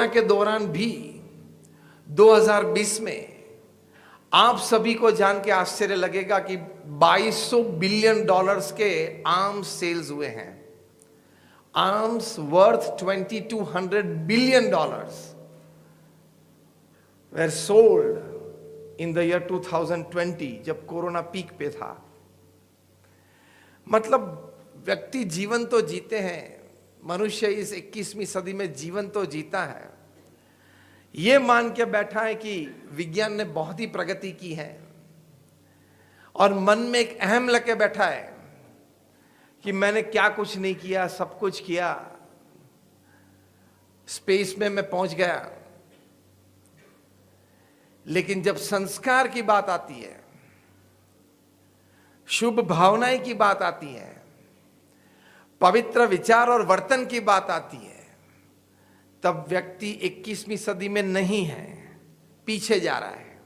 के दौरान भी 2020 में आप सभी को जान के आश्चर्य लगेगा कि 2200 बिलियन डॉलर्स के आर्म्स सेल्स हुए हैं। Arms worth 2200 billion dollars were sold in the year 2020 जब कोरोना पीक पे था। मतलब व्यक्ति जीवन तो जीते हैं, मनुष्य इस 21वीं सदी में जीवन तो जीता है, ये मान के बैठा है कि विज्ञान ने बहुत ही प्रगति की है और मन में एक अहम लगे बैठा है कि मैंने क्या कुछ नहीं किया, सब कुछ किया, स्पेस में मैं पहुंच गया। लेकिन जब संस्कार की बात आती है, शुभ भावनाएं की बात आती है, पवित्र विचार और वर्तन की बात आती है, तब व्यक्ति 21वीं सदी में नहीं है, पीछे जा रहा है।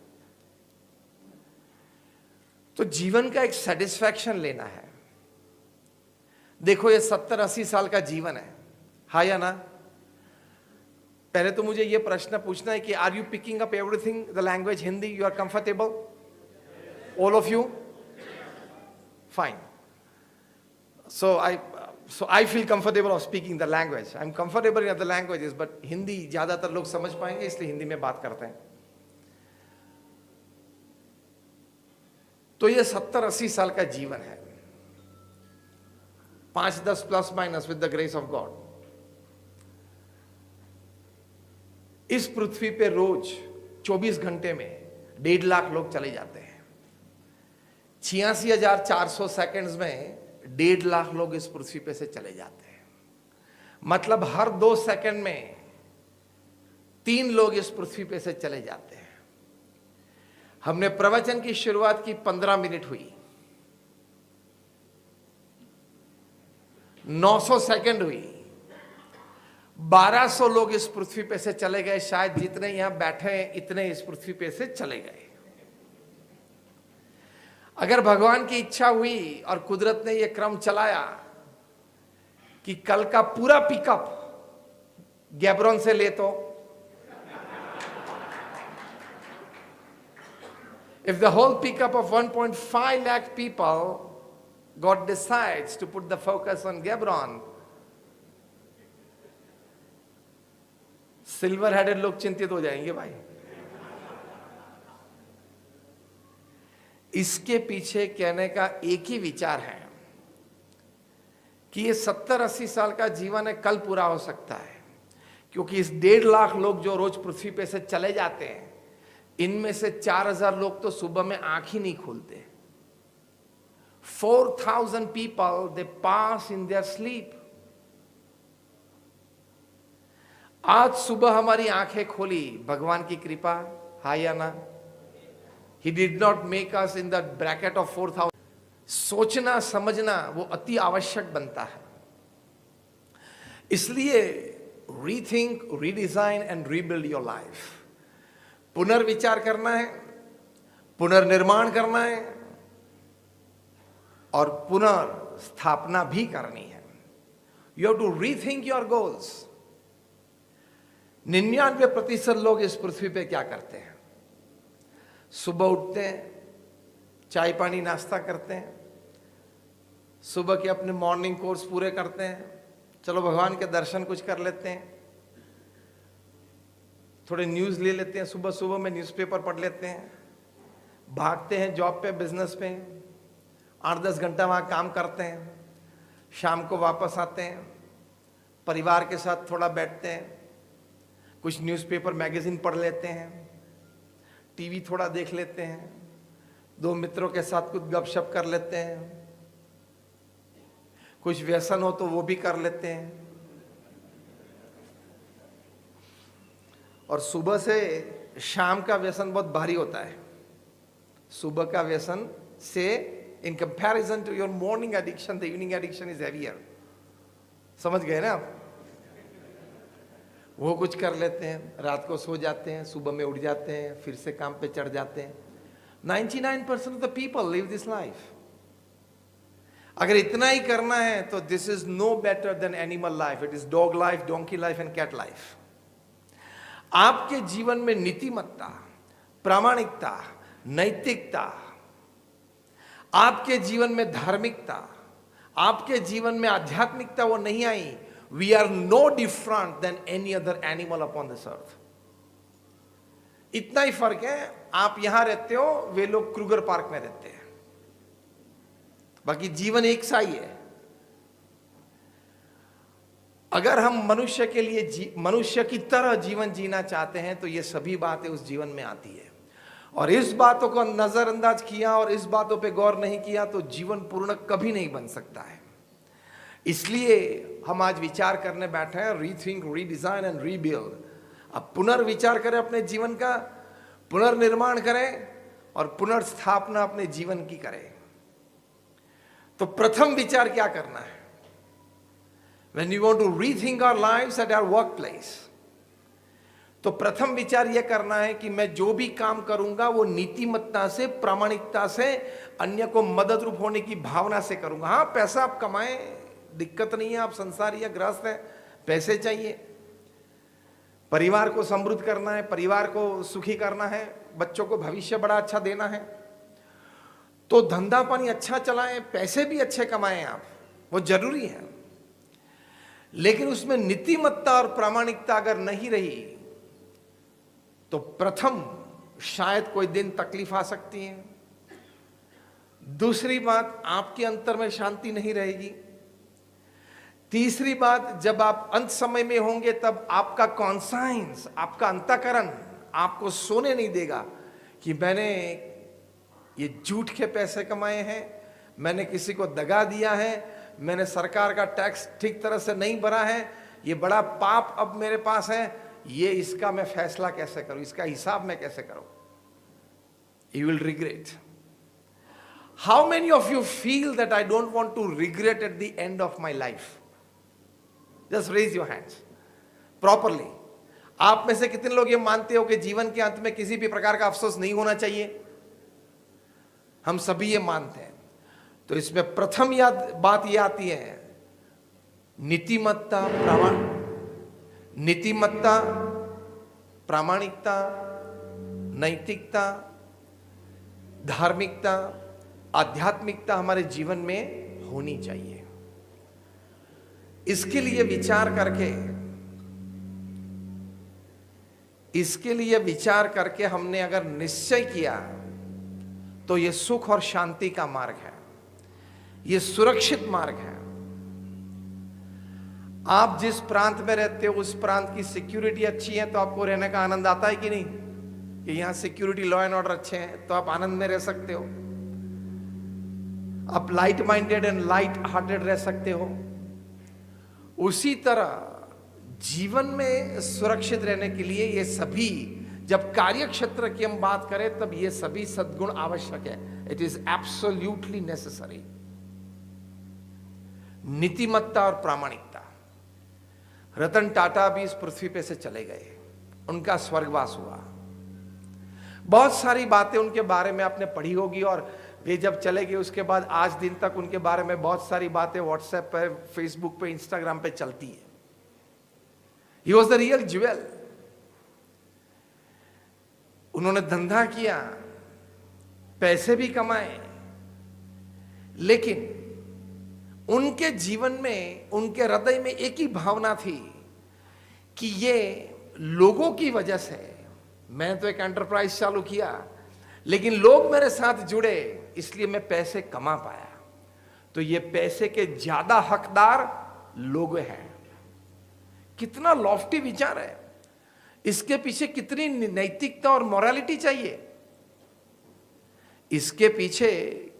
तो जीवन का एक सेटिस्फैक्शन लेना है। देखो ये 70-80 साल का जीवन है, हाँ या ना? पहले तो मुझे ये प्रश्न पूछना है कि are you picking up everything, the language Hindi, you are comfortable, all of you? Fine. So I feel comfortable of speaking the language. I'm comfortable in other languages, but Hindi ज्यादातर लोग समझ पाएंगे, इसलिए हिंदी में बात करते हैं। तो ये 70-80 साल का जीवन है, 5-10 plus minus with the grace of God. इस पृथ्वी पे रोज 24 घंटे में 1.5 लाख लोग चले जाते हैं। 86,400 सेकेंड्स में 1.5 लाख लोग इस पृथ्वी पे से चले जाते हैं। मतलब हर 2 सेकंड में 3 लोग इस पृथ्वी पे से चले जाते हैं। हमने प्रवचन की शुरुआत की 15 मिनट हुई, 900 सेकंड हुई, 1200 लोग इस पृथ्वी पे से चले गए। शायद जितने यहां बैठे हैं इतने इस पृथ्वी पे से चले गए। अगर भगवान की इच्छा हुई और कुदरत ने यह क्रम चलाया कि कल का पूरा पिकअप गैब्रोन से ले, तो if the whole pickup of 1.5 lakh people God decides to put the focus on Gebron, silver headed लोग चिंतित हो जाएंगे भाई। इसके पीछे कहने का एक ही विचार है कि ये 70-80 साल का जीवन है, कल पूरा हो सकता है, क्योंकि इस 1.5 लाख लोग जो रोज पृथ्वी पे से चले जाते हैं, इनमें से 4,000 लोग तो सुबह में आंख ही नहीं खोलते। 4,000 people they pass in their sleep. आज सुबह हमारी आंखें खोली, भगवान की कृपा, हाँ या ना? He did not make us in the bracket of 4,000. सोचना समझना वो अति आवश्यक बनता है। इसलिए rethink, redesign and rebuild your life. पुनर्विचार करना है, पुनर्निर्माण करना है और पुनर्स्थापना भी करनी है। You have to rethink your goals. 99% लोग इस पृथ्वी पे क्या करते हैं? सुबह उठते हैं, चाय पानी नाश्ता करते हैं, सुबह के अपने मॉर्निंग कोर्स पूरे करते हैं, चलो भगवान के दर्शन कुछ कर लेते हैं, थोड़े न्यूज़ ले लेते हैं, सुबह सुबह में न्यूज़पेपर पढ़ लेते हैं, भागते हैं जॉब पे, बिजनेस पे, 8-10 घंटा वहाँ काम करते हैं, शाम को वापस आते हैं, परिवार के साथ थोड़ा बैठते हैं, कुछ न्यूज़पेपर मैगजीन पढ़ लेते हैं, टीवी थोड़ा देख लेते हैं, 2 मित्रों के साथ कुछ गपशप कर लेते हैं, कुछ व्यसन हो तो वो भी कर लेते हैं, और सुबह से शाम का व्यसन बहुत भारी होता है। सुबह का व्यसन से in comparison to your morning addiction, the evening addiction is heavier. समझ गए ना आप? वो कुछ कर लेते हैं, रात को सो जाते हैं, सुबह में उठ जाते हैं, फिर से काम पे चढ़ जाते हैं। 99% of the people live this life. अगर इतना ही करना है तो this is no better than animal life. It is dog life, donkey life and cat life. आपके जीवन में नीतिमत्ता, प्रामाणिकता, नैतिकता, आपके जीवन में धार्मिकता, आपके जीवन में आध्यात्मिकता वो नहीं आई, we are no different than any other animal upon this earth. इतना ही फर्क है, आप यहां रहते हो, वे लोग क्रूगर पार्क में रहते हैं, बाकी जीवन एक सा ही है। अगर हम मनुष्य के लिए मनुष्य की तरह जीवन जीना चाहते हैं तो ये सभी बातें उस जीवन में आती है, और इस बातों को नजरअंदाज किया और इस बातों पे गौर नहीं किया तो जीवन पूर्ण कभी नहीं बन सकता है। इसलिए हम आज विचार करने बैठे हैं, रीथिंक, रीडिजाइन एंड रीबिल्ड। अब पुनर्विचार करें, अपने जीवन का पुनर्निर्माण करें और पुनर्स्थापना अपने जीवन की करें। तो प्रथम विचार क्या करना है? When you want to rethink our lives at our workplace, तो प्रथम विचार यह करना है कि मैं जो भी काम करूंगा वो नीतिमत्ता से, प्रामाणिकता से, अन्य को मदद रूप होने की भावना से करूंगा। हाँ, पैसा आप कमाएं, दिक्कत नहीं है, आप संसारी या गृहस्थ हैं, पैसे चाहिए, परिवार को समृद्ध करना है, परिवार को सुखी करना है, बच्चों को भविष्य बड़ा अच्छा देना है, तो धंधा पानी अच्छा चलाएं, पैसे भी अच्छे कमाएं आप, वो जरूरी है। लेकिन उसमें नीतिमत्ता और प्रामाणिकता अगर नहीं रही तो प्रथम शायद कोई दिन तकलीफ आ सकती है। दूसरी बात, आपके अंतर में शांति नहीं रहेगी। तीसरी बात, जब आप अंत समय में होंगे तब आपका कॉन्साइंस, आपका अंतःकरण आपको सोने नहीं देगा कि मैंने ये झूठ के पैसे कमाए हैं, मैंने किसी को दगा दिया है, मैंने सरकार का टैक्स ठीक तरह से नहीं भरा है, ये बड़ा पाप अब मेरे पास है, ये इसका मैं फैसला कैसे करूं, इसका हिसाब मैं कैसे करूं? You will regret. How many of you feel that I don't want to regret at the end of my life? Just raise your hands properly. आप में से कितने लोग ये मानते हो कि जीवन के अंत में किसी भी प्रकार का अफसोस नहीं होना चाहिए? हम सभी ये मानते हैं। तो इसमें प्रथम बात ये आती है, नीतिमत्ता, प्रामाणिकता, नैतिकता, धार्मिकता, आध्यात्मिकता हमारे जीवन में होनी चाहिए। इसके लिए विचार करके हमने अगर निश्चय किया तो ये सुख और शांति का मार्ग है, ये सुरक्षित मार्ग है। आप जिस प्रांत में रहते हो उस प्रांत की सिक्योरिटी अच्छी है तो आपको रहने का आनंद आता है कि नहीं? कि यहां सिक्योरिटी, लॉ एंड ऑर्डर अच्छे हैं तो आप आनंद में रह सकते हो, आप light minded and light hearted रह सकते हो। उसी तरह जीवन में सुरक्षित रहने के लिए ये सभी, जब कार्य क्षेत्र की हम बात करें तब ये सभी सद्गुण आवश्यक है। It is absolutely necessary. नीतिमत्ता और प्रामाणिकता। रतन टाटा भी इस पृथ्वी पे से चले गए, उनका स्वर्गवास हुआ। बहुत सारी बातें उनके बारे में आपने पढ़ी होगी, और वे जब चले गए उसके बाद आज दिन तक उनके बारे में बहुत सारी बातें व्हाट्सएप पे, फेसबुक पे, इंस्टाग्राम पे चलती है। He was the real jewel. उन्होंने धंधा किया, पैसे भी कमाए, लेकिन उनके जीवन में, उनके हृदय में एक ही भावना थी कि ये लोगों की वजह से, मैंने तो एक एंटरप्राइज चालू किया लेकिन लोग मेरे साथ जुड़े इसलिए मैं पैसे कमा पाया। तो ये पैसे के ज्यादा हकदार लोग हैं। कितना लॉफ्टी विचार है, इसके पीछे कितनी नैतिकता और मोरालिटी चाहिए, इसके पीछे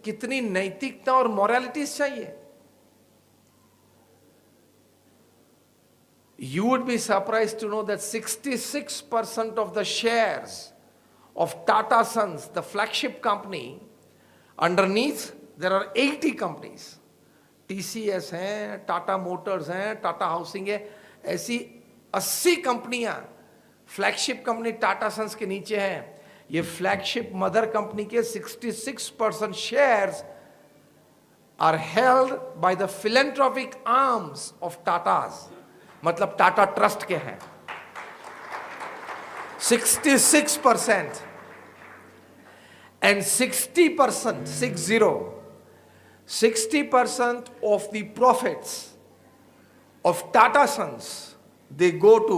कितनी नैतिकता और मोरालिटीज चाहिए। You would be surprised to know that 66% of the shares of Tata Sons, the flagship company, underneath there are 80 companies. TCS है, टाटा मोटर्स हैं, टाटा हाउसिंग है, ऐसी 80 कंपनियां फ्लैगशिप कंपनी टाटा सन्स के नीचे हैं। ये फ्लैगशिप मदर कंपनी के 66% shares are held by the philanthropic arms of Tatas, मतलब टाटा ट्रस्ट के हैं। 66%. And 60%, 60% of the profits of Tata Sons, they go to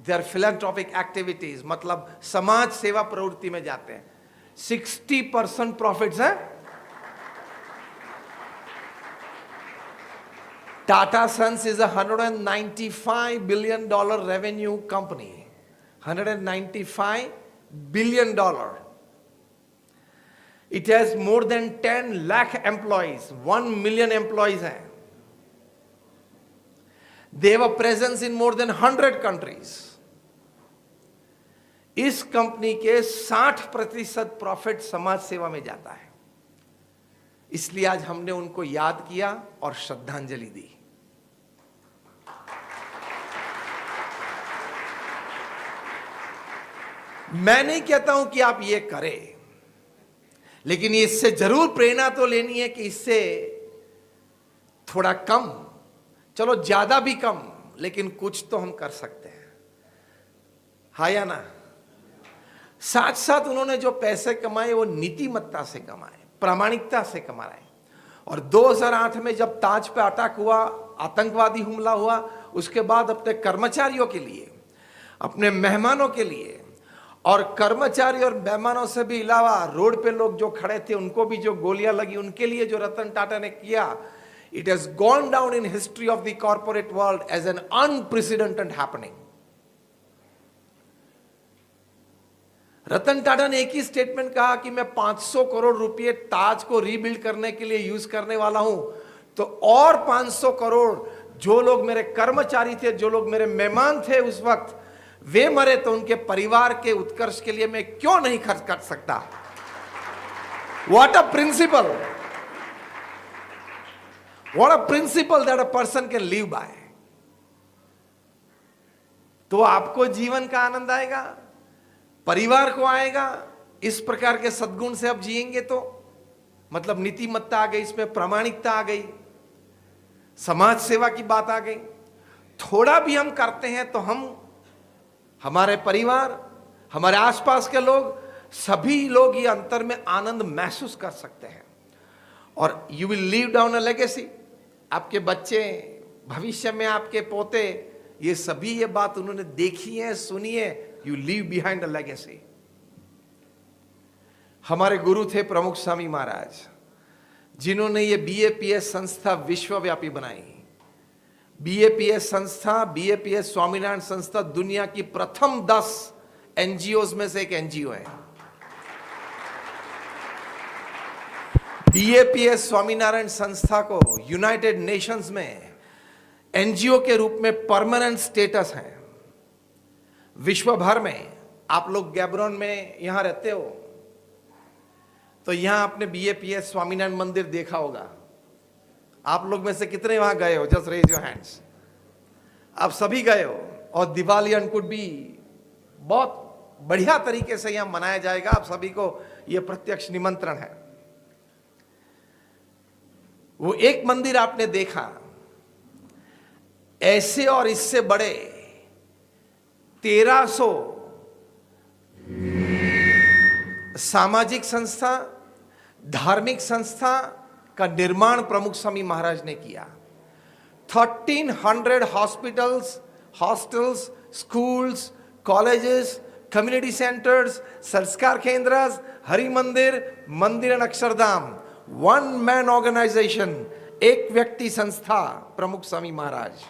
their philanthropic activities, मतलब समाज सेवा प्रवृत्ति में जाते हैं. 60% profits है. Tata Sons is a $195 billion revenue company. $195 billion. It has more than 10 lakh employees. 1 million employees हैं. They have a presence in more than 100 countries. इस कंपनी के 60% प्रॉफिट समाज सेवा में जाता है. इसलिए आज हमने उनको याद किया और श्रद्धांजलि दी. मैं नहीं कहता हूं कि आप ये करें, लेकिन इससे जरूर प्रेरणा तो लेनी है कि इससे थोड़ा कम, चलो ज्यादा भी कम, लेकिन कुछ तो हम कर सकते हैं. हाँ या ना? साथ साथ उन्होंने जो पैसे कमाए वो नीतिमत्ता से कमाए, प्रामाणिकता से कमाए. और 2008 में जब ताज पे अटैक हुआ, आतंकवादी हमला हुआ, उसके बाद अपने कर्मचारियों के लिए, अपने मेहमानों के लिए, और कर्मचारी और मेहमानों से भी अलावा रोड पे लोग जो खड़े थे उनको भी जो गोलियां लगी, उनके लिए जो रतन टाटा ने किया, it has gone down in history of the corporate world as an unprecedented happening. Ratan Tata ने एक ही स्टेटमेंट कहा कि मैं 500 करोड़ रुपए ताज को रीबिल्ड करने के लिए यूज करने वाला हूं, तो और 500 करोड़ जो लोग मेरे कर्मचारी थे, जो लोग मेरे मेहमान थे उस वक्त, वे मरे तो उनके परिवार के उत्कर्ष के लिए मैं क्यों नहीं खर्च कर सकता. What a principle, what a principle that a person can live by. तो आपको जीवन का आनंद आएगा, परिवार को आएगा. इस प्रकार के सद्गुण से आप जिएंगे तो मतलब नीतिमत्ता आ गई, इसमें प्रामाणिकता आ गई, समाज सेवा की बात आ गई. थोड़ा भी हम करते हैं तो हम, हमारे परिवार, हमारे आसपास के लोग, सभी लोग ये अंतर में आनंद महसूस कर सकते हैं. और you will leave down a legacy. आपके बच्चे, भविष्य में आपके पोते, ये सभी ये बात उन्होंने देखी है, सुनी है. You leave behind a legacy. हमारे गुरु थे प्रमुख स्वामी महाराज, जिन्होंने ये बीएपीएस संस्था विश्वव्यापी बनाई. बीएपीएस संस्था, बीएपीएस स्वामीनारायण संस्था दुनिया की प्रथम 10 एनजीओ में से एक एनजीओ है. बीएपीएस स्वामीनारायण संस्था को यूनाइटेड नेशंस में एनजीओ के रूप में परमानेंट स्टेटस है. विश्व भर में, आप लोग गैब्रोन में यहां रहते हो तो यहां आपने बीएपीएस स्वामीनारायण मंदिर देखा होगा. आप लोग में से कितने वहां गए हो? Just raise your hands. आप सभी गए हो. और दिवाली अन्नकूट भी बहुत बढ़िया तरीके से यहां मनाया जाएगा. आप सभी को यह प्रत्यक्ष निमंत्रण है. वो एक मंदिर आपने देखा, ऐसे और इससे बड़े 1300 सामाजिक संस्था, धार्मिक संस्था का निर्माण प्रमुख स्वामी महाराज ने किया. 1300 hospitals, hostels, schools, colleges, community centres, संस्कार केंद्र, हरि मंदिर, मंदिर एंड अक्षरधाम, 1 मैन ऑर्गेनाइजेशन, एक व्यक्ति संस्था, प्रमुख स्वामी महाराज.